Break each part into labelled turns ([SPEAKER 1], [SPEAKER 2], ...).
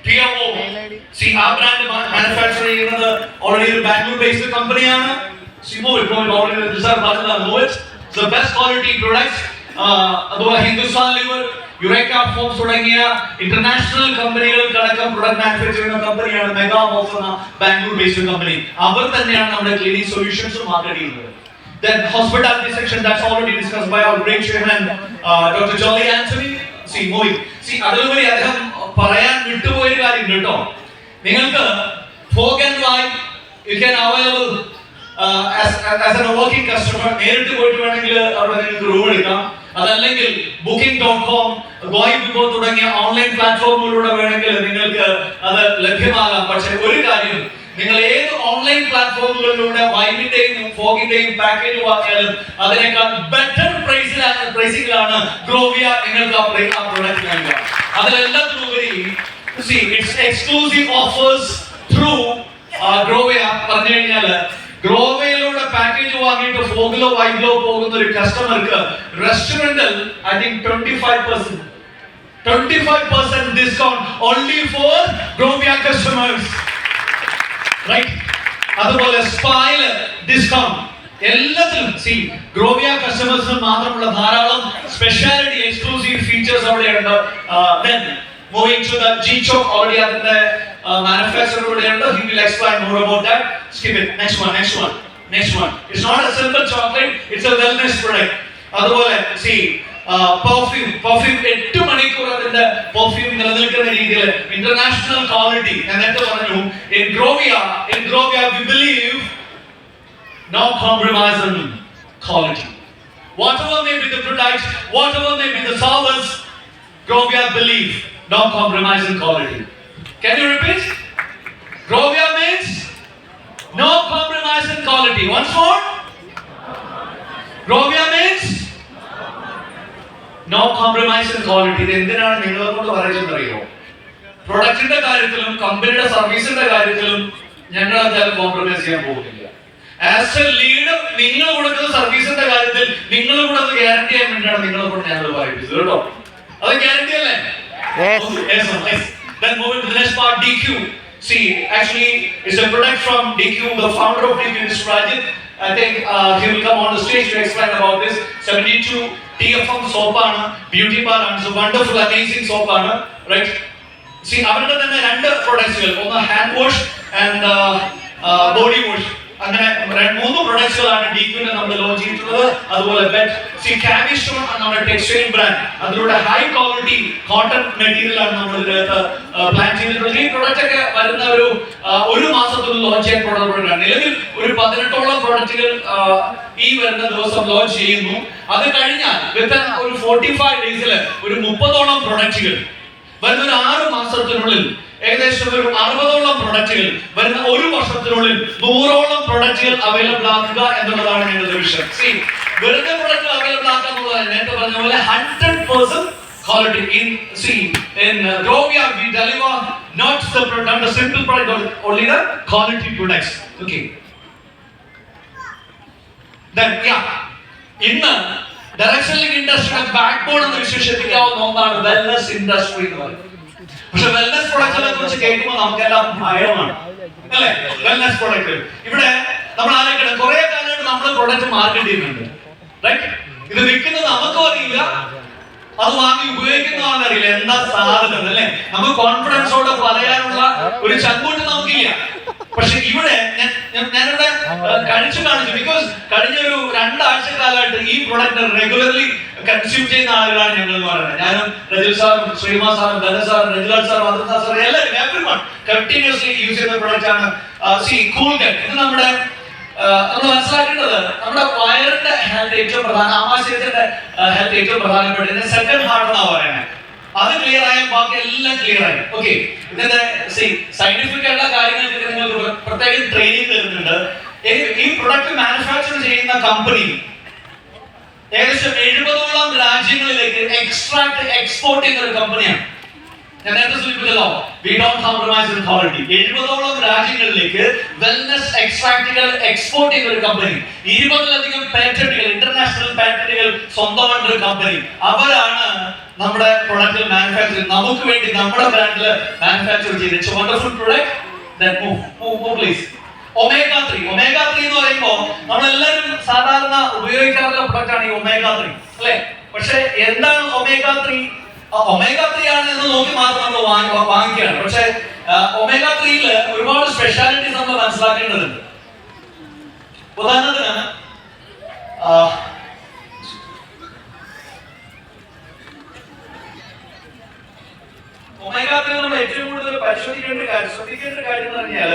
[SPEAKER 1] PMO. See, our brand manufacturing already a Bangalore-based company. See, Mohit already Move it. The best quality products. Hindustan Liver, Eureka Foams തുടങ്ങിയ international കമ്പനികൾക്കടക്കം product manufacturing കമ്പനിയാണ് mega of എന്ന Bangalore based company. അവർ തന്നെയാണ് നമ്മുടെ cleaning solutions market ചെയ്യുന്നത്. Then hospitality section, that's already discussed by our great chairman Dr. Jolly Anthony. See, Mohit. See, അതിലുപരി അദ്ദേഹം പറയാൻ വിട്ടുപോയ കാര്യം കേട്ടോ. നിങ്ങൾക്ക് Fog and Wine, you can available as a working customer നേരിട്ട് പോയിട്ട് വേണമെങ്കിൽ അവിടെ നിങ്ങൾക്ക് റൂം എടുക്കാം. അതല്ലെങ്കിൽ booking.com, Goibibo തുടങ്ങിയ ഓൺലൈൻ പ്ലാറ്റ്ഫോമുകളിലൂടെ വേണമെങ്കിൽ നിങ്ങൾക്ക് അത് ലഭ്യമാകാം. പക്ഷേ ഒരു കാര്യം, നിങ്ങൾ ഏത് ഓൺലൈൻ പ്ലാറ്റ്ഫോമുകളിലൂടെ വൈനിന്റെയും ഫോഗിന്റെയും പാക്കേജ് വാങ്ങിയാലും അതിനേക്കാൾ ബെറ്റർ പ്രൈസിലാണ് ഗ്രോവിയ നിങ്ങൾക്ക് ആ പ്രോഡക്റ്റ് നൽകുക. അതിലെല്ലാത്തിനുപരി ഇറ്റ്സ് എക്സ്ക്ലൂസീവ് ഓഫേഴ്സ് ത്രൂ ഗ്രോവിയ. പറഞ്ഞു കഴിഞ്ഞാൽ ഗ്രോവയിലൂടെ പാക്കേജ് വാങ്ങിയിട്ട് ഫോഗിലോ വൈനിലോ പോകുന്ന ഒരു കസ്റ്റമർക്ക് റെസ്റ്റോറന്റിൽ I think 25% discount only for Grovia customers. Right? അതുപോലെ സ്പായിൽ ഡിസ്കൗണ്ട് എല്ലാത്തിലും. ഗ്രോവിയ കസ്റ്റമേഴ്സിന് മാത്രമുള്ള ധാരാളം സ്പെഷ്യാലിറ്റി എക്സ്ക്ലൂസീവ് ഫീച്ചേഴ്സ് അവിടെയുണ്ട്. Then moving to the G-Choc, already അതിന്റെ manufacturer ഇവിടെയുണ്ട്. He will explain more about that. Skip it. Next one. It's not a simple chocolate, it's a wellness product. അതുപോലെ perfume 8 മണിക്കൂർ അതിന്റെ പെർഫ്യൂം നിലനിൽക്കുന്ന രീതിയിൽ international quality. എന്നിട്ട് പറഞ്ഞു in Grovia we believe no compromise on quality. Whatever may be the product, whatever may be the service, Grovia believe no compromise in quality. Can you repeat? Grovia means no compromise in quality. Once more. Grovia means no compromise in quality. ഇത് എന്തിനാണ് നിങ്ങളെ കൊണ്ട് പറയുന്നത് അറിയോ? പ്രൊഡക്റ്റിന്റെ കാര്യത്തിലും കമ്പനിയുടെ സർവീസിന്റെ കാര്യത്തിലും ഞങ്ങൾ എന്തായാലും കോംപ്രമൈസ് ചെയ്യാൻ പോകുന്നില്ല. ആസ് എ ലീഡർ നിങ്ങൾ കൊടുക്കുന്ന സർവീസിന്റെ കാര്യത്തിൽ നിങ്ങൾ കൂടെ അത് ഗ്യാരണ്ടി ചെയ്യാൻ വേണ്ടിയാണ് നിങ്ങളെ കൊണ്ട് ഞങ്ങൾ പറയിപ്പിച്ചത് കേട്ടോ. അത് ഗ്യാരണ്ടി അല്ലേ? Then moving to the next part, DQ. See, actually, it's a product from DQ. The founder of DQ is Rajit. I think he will come on the stage to explain about this. 72 TFM soap ആണ്, beauty bar ആണ്, so wonderful, amazing soap ആണ്, right? See, അവരുടെ തന്നെ രണ്ട് പ്രൊഡക്ട്സുകൾ, ഒന്ന് hand wash and body wash, അങ്ങനെ മൂന്ന് പ്രൊഡക്ട്സുകളാണ് DQന്റെ നമ്മൾ ലോഞ്ച് ചെയ്തിട്ടുള്ളത്. അതുപോലെ കാവിസ്റ്റോൺ നമ്മുടെ ടെക്സ്റ്റൈൽ ബ്രാൻഡ്, അതിലൂടെ ഹൈ ക്വാളിറ്റി കോട്ടൺ മെറ്റീരിയൽ ആണ് നമ്മൾ ഇതിനകത്ത് പ്ലാൻ ചെയ്തിട്ടുള്ളത്. ഈ പ്രൊഡക്റ്റ് ഒക്കെ വരുന്ന ഒരു മാസത്തിനുള്ളിൽ ലോഞ്ച് ചെയ്യാൻ പ്രൊഡക്റ്റാണ്. നിലവിൽ ഒരു 18ഓളം പ്രൊഡക്റ്റുകൾ ഈ വരുന്ന ദിവസം ലോഞ്ച് ചെയ്യുന്നു. അത് കഴിഞ്ഞാൽ വിത്തിൻ ഒരു 45 ഡേയ്സിൽ ഒരു 30ഓളം പ്രൊഡക്റ്റുകൾ വരുന്ന ഒരു 6 മാസത്തിനുള്ളിൽ, ഏകദേശം ഒരു 60ഓളം പ്രൊഡക്റ്റുകൾ വരുന്ന ഒരു വർഷത്തിനുള്ളിൽ 100ഓളം പ്രൊഡക്റ്റുകൾ അവൈലബിൾ ആക്കുക എന്നുള്ളതാണ് ഞങ്ങളുടെ വിഷൻ. വെറുതെ പ്രൊഡക്റ്റ് അവൈലബിൾ ആക്കുക എന്നുള്ളതാണ് നേരത്തെ പറഞ്ഞ പോലെ 100% quality. In Grovia we deliver not the simple product, only the quality products. Okay. Then ഇന്ന് ഡയറക്ഷനിങ് ഇൻഡസ്ട്രിയുടെ ബാക്ക് ബോൺ എന്ന് വിശേഷിപ്പിക്കാവുന്ന ഒന്നാണ് വെൽനസ് ഇൻഡസ്ട്രി എന്ന് പറയുന്നത്. പക്ഷെ വെൽനസ് പ്രൊഡക്റ്റുകളെ കുറിച്ച് കേൾക്കുമ്പോൾ നമുക്കെല്ലാം ഭയമാണ് അല്ലേ? വെൽനസ് പ്രൊഡക്റ്റ് ഇവിടെ നമ്മൾ ആലോചിക്കണം, കുറെ കാലമായിട്ട് നമ്മൾ പ്രൊഡക്റ്റ് മാർക്കറ്റ് ചെയ്യുന്നുണ്ട്, റൈറ്റ്? ഇത് വിൽക്കുന്നത് നമുക്കും അറിയില്ല, അത് വാങ്ങി ഉപയോഗിക്കുന്നതാണെന്ന് അറിയില്ല. എന്താ സാധനം അല്ലേ? നമുക്ക് കോൺഫിഡൻസോടെ പറയാനുള്ള ഒരു ചങ്കൂട്ട് നമുക്കില്ല. പക്ഷെ ഇവിടെ ഞാനിവിടെ കാണിച്ചു, ബിക്കോസ് കഴിഞ്ഞ ഒരു 2 ആഴ്ചക്കാലമായിട്ട് ഈ പ്രൊഡക്റ്റ് റെഗുലർലി കൺസ്യൂം ചെയ്യുന്ന ആളുകളാണ് ഞങ്ങൾ എന്ന് പറയുന്നത്. ഞാനും രജിൽ സാറും ശ്രീമാ സാറും ധന സാറും രജിലാൽ സാറും അദർശ സാറും എല്ലാവരും എവരിവൺ കണ്ടിന്യൂസ്ലി യൂസ് ചെയ്യുന്ന പ്രൊഡക്റ്റ് ആണ് കൂൾ ഗട്ട്. ഇത് നമ്മൾ മനസ്സിലാക്കേണ്ടത് നമ്മുടെ വയറിന്റെ ഹെൽത്ത് ഏറ്റവും പ്രധാന, ആമാശയത്തിന്റെ ഹെൽത്ത് ഏറ്റവും പ്രധാനപ്പെട്ട സെക്കൻഡ് ഹാർട്ട് എന്നാ പറയുന്നത്. അത് ക്ലിയർ ആയാൽ ബാക്കി എല്ലാം ക്ലിയർ ആയി. ഓക്കെ, ഇതിന്റെ സയന്റിഫിക് ആയിട്ടുള്ള കാര്യങ്ങൾക്ക് നിങ്ങൾക്ക് പ്രത്യേകം ട്രെയിനിങ് തരുന്നുണ്ട്. ഈ പ്രൊഡക്റ്റ് മാനുഫാക്ചർ ചെയ്യുന്ന കമ്പനി ഏകദേശം 70ഓളം രാജ്യങ്ങളിലേക്ക് എക്സ്പോർട്ട് ചെയ്യുന്ന ഒരു കമ്പനിയാണ്. ഞാൻ നേരത്തെ സൂചിപ്പിച്ചല്ലോ, we don't compromise in quality. 70ഓളം രാജ്യങ്ങളിലേക്ക് വെൽനസ് എക്സ്ട്രാക്റ്റുകൾ എക്സ്പോർട്ട് ചെയ്യുന്ന ഒരു കമ്പനി, 20ലധികം പാറ്റന്റുകൾ, ഇന്റർനാഷണൽ പാറ്റന്റുകൾ സ്വന്തമായിട്ടൊരു കമ്പനി. അവരാണ് നമ്മുടെ പ്രൊഡക്റ്റിൽ മാനുഫാക്ചർ നമുക്ക് വേണ്ടി നമ്മുടെ ബ്രാൻഡിൽ മാനുഫാക്ചർ ചെയ്ത് it's wonderful product. Then move please. Omega 3 എന്ന് പറയുമ്പോൾ നമ്മളെല്ലാവരും സാധാരണ ഉപയോഗിക്കാറുള്ള പ്രൊഡക്റ്റ് ആണ് ഈ ഒമേഗ 3 അല്ലേ? പക്ഷെ എന്താണ് ഒമേഗ 3? ഒമേഗ 3 ആണ് എന്ന് നോക്കി മാത്രം നമ്മൾ വാങ്ങിക്കുകയാണ്. പക്ഷെ ഒമേഗ 3യിൽ ഒരുപാട് സ്പെഷ്യാലിറ്റീസ് നമ്മൾ മനസ്സിലാക്കേണ്ടതുണ്ട്. ഉദാഹരണത്തിന് ഒമേഗ 3 നമ്മൾ ഏറ്റവും കൂടുതൽ ശ്രദ്ധിക്കേണ്ട കാര്യം എന്ന് പറഞ്ഞാൽ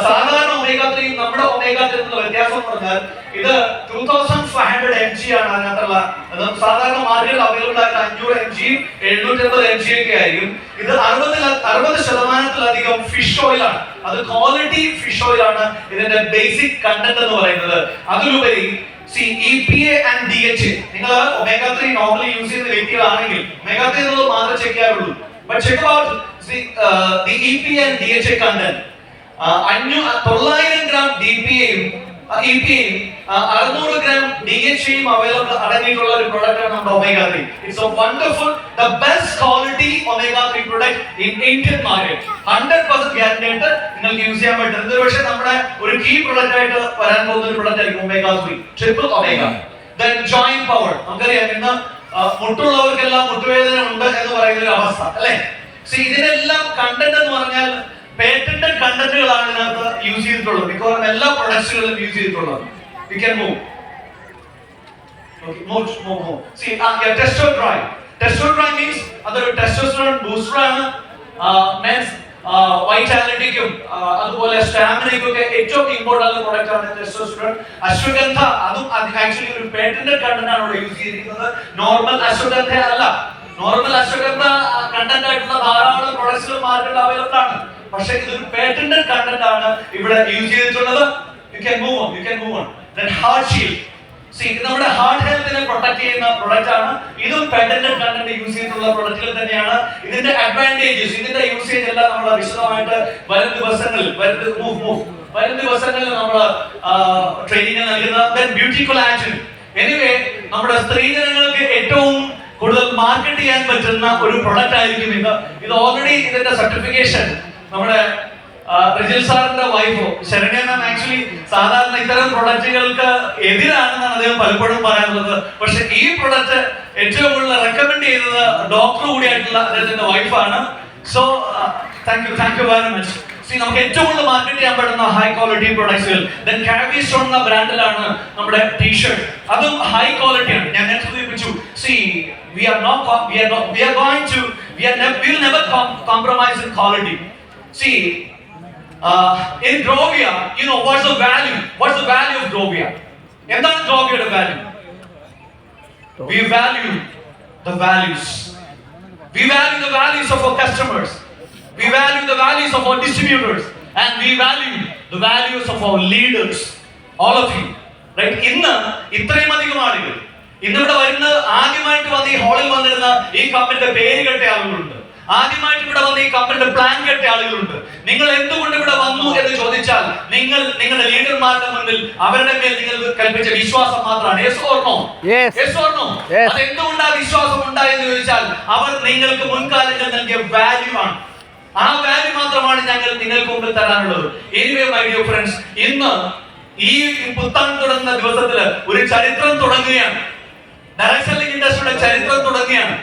[SPEAKER 1] സാധാരണ ഒമേഗ 3 നമ്മുടെ ഒമേഗ 3 എന്നുള്ള വ്യത്യാസം എന്ന് പറഞ്ഞാൽ ഇത് 2500 mg ആണ് അതിനകത്തുള്ള. സാധാരണ മാർക്കറ്റിൽ അവൈലബിൾ ആയിട്ട് 500 mg 750 mg ഒക്കെ ആയിരിക്കും. ഇത് 60% ഫിഷ് ഓയിൽ ആണ്. അത് ക്വാളിറ്റി ഫിഷ് ഓയിൽ ആണ് ഇതിന്റെ ബേസിക് കണ്ടന്റ് എന്ന് പറയുന്നത്. അതിലുപരി EPA and DHA നിങ്ങൾ ഒമേഗ 3 നോർമലി യൂസ് ചെയ്യുന്ന വ്യക്തികളാണെങ്കിൽ ഒമേഗ 3 എന്നുള്ളത് മാത്രമേ ചെക്ക് ചെയ്യാറുള്ളൂ. But check out the EPA and DHA content. 900 gram EPA-യും 600 gram DHA-യും അവൈലബിൾ അടങ്ങിയിട്ടുള്ള ഒരു പ്രോഡക്റ്റ് ആണ് നമ്മുടെ omega 3. It's a wonderful, the best quality omega 3 product in Indian market. 100% guarantee ആയിട്ട് നിങ്ങൾക്ക് യൂസ് ചെയ്യാൻ പറ്റുന്നത്. പക്ഷേ നമ്മുടെ ഒരു കീ പ്രോഡക്റ്റ് ആയിട്ട് വരാൻ പോകുന്ന ഒരു പ്രോഡക്റ്റ് ആയിരിക്കും omega 3 triple omega. Then joint power. നമുക്കറിയാം ഇന്ന് മുട്ടുള്ളവർക്കെല്ലാം മുട്ടുവേദന ഉണ്ട് എന്ന് പറയുന്ന ഒരു അവസ്ഥ അല്ലേ? ഇതിനെല്ലാം കണ്ടന്റ് എന്ന് പറഞ്ഞാൽ പേറ്റന്റഡ് കണ്ടന്റുകളാണ് ഇതിനകത്ത് യൂസ് ചെയ്തിട്ടുള്ളത്. മിക്കവാറും എല്ലാ പ്രൊഡക്ട്സുകളിലും യൂസ് ചെയ്തിട്ടുള്ളത്. We can move. Okay, move. Testosterone means അതൊരു ടെസ്റ്റോസ്റ്ററോൺ ബൂസ്റ്റർ ആണ്. മെൻസ് വൈറ്റാലിറ്റിക്കും അതുപോലെ സ്റ്റാമിനയ്ക്കും ഒക്കെ ഏറ്റവും ഇമ്പോർട്ടന്റ് ആയ പ്രോഡക്റ്റ് ആണ് ടെസ്റ്റോസ്റ്ററോൺ. അശ്വഗന്ധ അതും ആക്ച്വലി ഒരു പേറ്റന്റഡ് കണ്ടന്റ് ആണ് ഇവിടെ യൂസ് ചെയ്തിരിക്കുന്നത്. നോർമൽ അശ്വഗന്ധ അല്ല. നോർമൽ അശ്വഗന്ധ കണ്ടന്റ് ആയിട്ടുള്ള ധാരാളം പ്രൊഡക്ട്സുകൾ മാർക്കറ്റിൽ അവൈലബിൾ ആണ്. പക്ഷേ ഇതൊരു പേറ്റന്റഡ് കണ്ടന്റ് ആണ് ഇവിടെ യൂസ് ചെയ്തിട്ടുള്ളത്. You can move on. Then heart shield. നമ്മുടെ ഹാർട്ട് ഹെൽത്തിനെ പ്രൊട്ടക്ട് ചെയ്യുന്ന പ്രൊഡക്റ്റ് ആണ്. ഇതും പേറ്റന്റഡ് കണ്ടന്റ് യൂസ് ചെയ്തിട്ടുള്ള പ്രൊഡക്റ്റുകൾ തന്നെയാണ്. ഇതിന്റെ അഡ്വാൻറ്റേജസ്, ഇതിന്റെ യൂസേജ് എല്ലാം നമ്മൾ വിശദമായിട്ട് വരും ദിവസങ്ങളിൽ നമ്മൾ ട്രെയിനിങ് നൽകുന്നത്. Then beauty collagen. Anyway, നമ്മുടെ സ്ത്രീജനങ്ങൾക്ക് ഏറ്റവും കൂടുതൽ മാർക്കറ്റ് ചെയ്യാൻ പറ്റുന്ന ഒരു പ്രൊഡക്റ്റ് ആയിരിക്കും ഇത്. ഇത് ഓൾറെഡി ഇതിന്റെ സർട്ടിഫിക്കേഷൻ നമ്മുടെ റിജിൽ സാറിന്റെ വൈഫ് ശരണ്യ മാം ആക്ച്വലി സാധാരണ ഇത്തരം പ്രൊഡക്റ്റുകൾക്ക് എതിരാണെന്നാണ് അദ്ദേഹം പലപ്പോഴും പറയാറുള്ളത്. പക്ഷെ ഈ പ്രൊഡക്റ്റ് ഏറ്റവും കൂടുതൽ റെക്കമെൻഡ് ചെയ്തത് ഡോക്ടർ കൂടിയായിട്ടുള്ള അദ്ദേഹത്തിന്റെ വൈഫാണ്. So thank you very much. നമുക്ക് ഏറ്റവും കൂടുതൽ മാർക്കറ്റ് ചെയ്യാൻ പറ്റുന്ന ഹൈ ക്വാളിറ്റി പ്രൊഡക്ട്സുകൾ. ദെൻ കാവി സ്റ്റോൺ എന്ന ബ്രാൻഡിലാണ് നമ്മുടെ ടീഷർട്ട്. അതും ഹൈ ക്വാളിറ്റി ആണ്. ഞാൻ നേരത്തെ സൂചിപ്പിച്ചു. we'll never compromise in quality. In Grovia, you know what's the value of Grovia? എന്താണ് Grovia's value? We value the values of our customers. We value the values of our distributors, and we value the values of our leaders, all of you, right? ഇന്ന് ഇത്രയും അധികം ആളുകൾ ഇന്നിവിടെ വരുന്ന ആദ്യമായിട്ട് വന്ന് ഈ ഹാളിൽ വന്നിരുന്ന ഈ കമ്പനിയുടെ പേര് കേട്ട ആളുകളുണ്ട്. ആദ്യമായിട്ട് ഇവിടെ വന്ന് ഈ കമ്പനിയുടെ പ്ലാൻ കേട്ട ആളുകളുണ്ട്. നിങ്ങൾ എന്തുകൊണ്ട് ഇവിടെ വന്നു എന്ന് ചോദിച്ചാൽ നിങ്ങളുടെ ലീഡർമാരുടെ മുന്നിൽ അവരുടെ മേൽ നിങ്ങൾ കൽപ്പിച്ച വിശ്വാസം മാത്രമാണ്. Yes or no? അത് എന്തുകൊണ്ടാണ് വിശ്വാസം ഉണ്ടായെന്ന് ചോദിച്ചാൽ അവർ നിങ്ങൾക്ക് മുൻകാലങ്ങൾ നൽകിയ വാല്യൂ ആണ്. ആ വാല്യൂ മാത്രമാണ് ഞങ്ങൾ നിങ്ങൾക്ക് മുമ്പിൽ തരാനുള്ളത്. എനിവേ മൈ ഡിയർ ഫ്രണ്ട്സ്, ഇന്ന് ഈ പുത്താൻ തുടങ്ങുന്ന ദിവസത്തില് ഒരു ചരിത്രം തുടങ്ങുകയാണ്. ഡയറക്ട് സെല്ലിംഗ് ഇൻഡസ്ട്രിയുടെ ചരിത്രം തുടങ്ങുകയാണ്.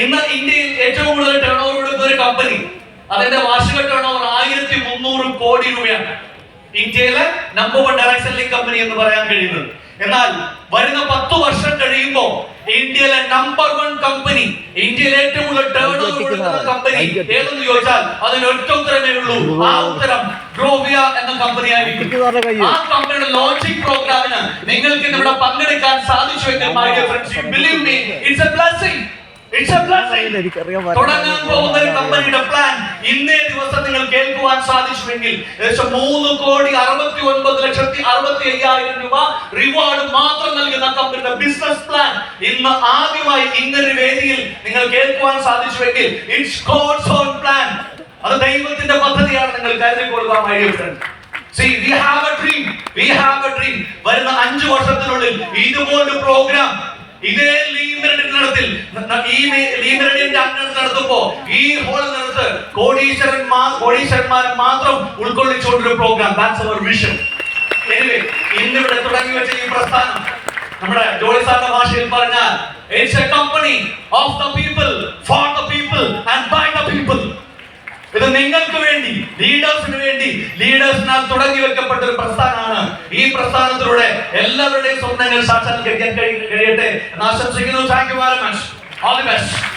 [SPEAKER 1] ഇന്ന് ഇന്ത്യയിൽ ഏറ്റവും കൂടുതൽ ടേൺ ഓവർ കൊടുക്കുന്ന ഒരു കമ്പനി, അതിന്റെ വാർഷിക ടേൺ ഓവർ 1300 കോടി രൂപയാണ്. ഇന്ത്യയിലെ നമ്പർ 1 ഡയറക്ട് സെല്ലിംഗ് കമ്പനി എന്ന് പറയാൻ കഴിയുന്നത്. എന്നാൽ വരുന്ന 10 വർഷം കഴിയുമ്പോൾ ഇന്ത്യയിലെ നമ്പർ 1 കമ്പനി, ഇന്ത്യയിലെ ഏറ്റവും കൂടുതൽ ടേൺ ഓവർ കൊടുക്കുന്ന കമ്പനി ഏതെന്ന് ചോദിച്ചാൽ അതിന് ഒറ്റ ഉത്തരമേ ഉള്ളൂ. ആ ഉത്തരം ഗ്രോവിയ എന്ന കമ്പനി ആയിരിക്കും. ആ കമ്പനിയുടെ ലോഞ്ചിങ് പ്രോഗ്രാമിന് നിങ്ങൾക്ക് ഇവിടെ പങ്കെടുക്കാൻ സാധിച്ചുവെങ്കിൽ my dear friends, you believe me, it's a blessing. തുടങ്ങാൻ പോകുന്ന ഒരു കമ്പനിയുടെ പ്ലാൻ ഇന്നേ ദിവസം നിങ്ങൾ കേൾക്കുവാൻ സാധിച്ചുവെങ്കിൽ 3,69,65,000 രൂപ റിവാർഡ് മാത്രം നൽകുന്ന കമ്പനിയുടെ ബിസിനസ് പ്ലാൻ ഇന്ന് ആദ്യമായി ഇന്നൊരു വേദിയിൽ നിങ്ങൾ കേൾക്കുവാൻ സാധിച്ചുവെങ്കിൽ ഇറ്റ്സ് ഗോഡ്സ് ഓൺ പ്ലാൻ. അത് ദൈവത്തിന്റെ പദ്ധതിയാണ്. നിങ്ങൾ കരുതിക്കൊള്ളുക my dear friends. We have a dream. വരുന്ന 5 വർഷത്തിനുള്ളിൽ ഇതുപോലൊരു പ്രോഗ്രാം ഇതേ ലീമെറിഡിനത്തിൽ ഈ ലീമെറിഡിന്റെ അംഗങ്ങൾ നടത്തുമ്പോ ഈ ഹോളിനകത്ത് കോടീശ്വരന്മാരെ മാത്രം ഉൾക്കൊള്ളിച്ചുകൊണ്ടൊരു പ്രോഗ്രാം. That's our vision. ഇന്നിവിടെ തുടങ്ങി വെച്ച ഈ പ്രസ്ഥാനം നമ്മുടെ ജോളി സാറിന്റെ ഭാഷയിൽ പറഞ്ഞാൽ it's a company of the people, for the people and by the people. ഇത് നിങ്ങൾക്ക് വേണ്ടി, ലീഡേഴ്സിന് വേണ്ടി, ലീഡേഴ്സിനാൽ തുടങ്ങി വെക്കപ്പെട്ട ഒരു പ്രസ്ഥാനമാണ്. ഈ പ്രസ്ഥാനത്തിലൂടെ എല്ലാവരുടെയും സ്വപ്നങ്ങൾ സാക്ഷാത്കരിക്കാൻ കഴിയട്ടെ എന്ന് ആശംസിക്കുന്നു. Thank you very much. All the best.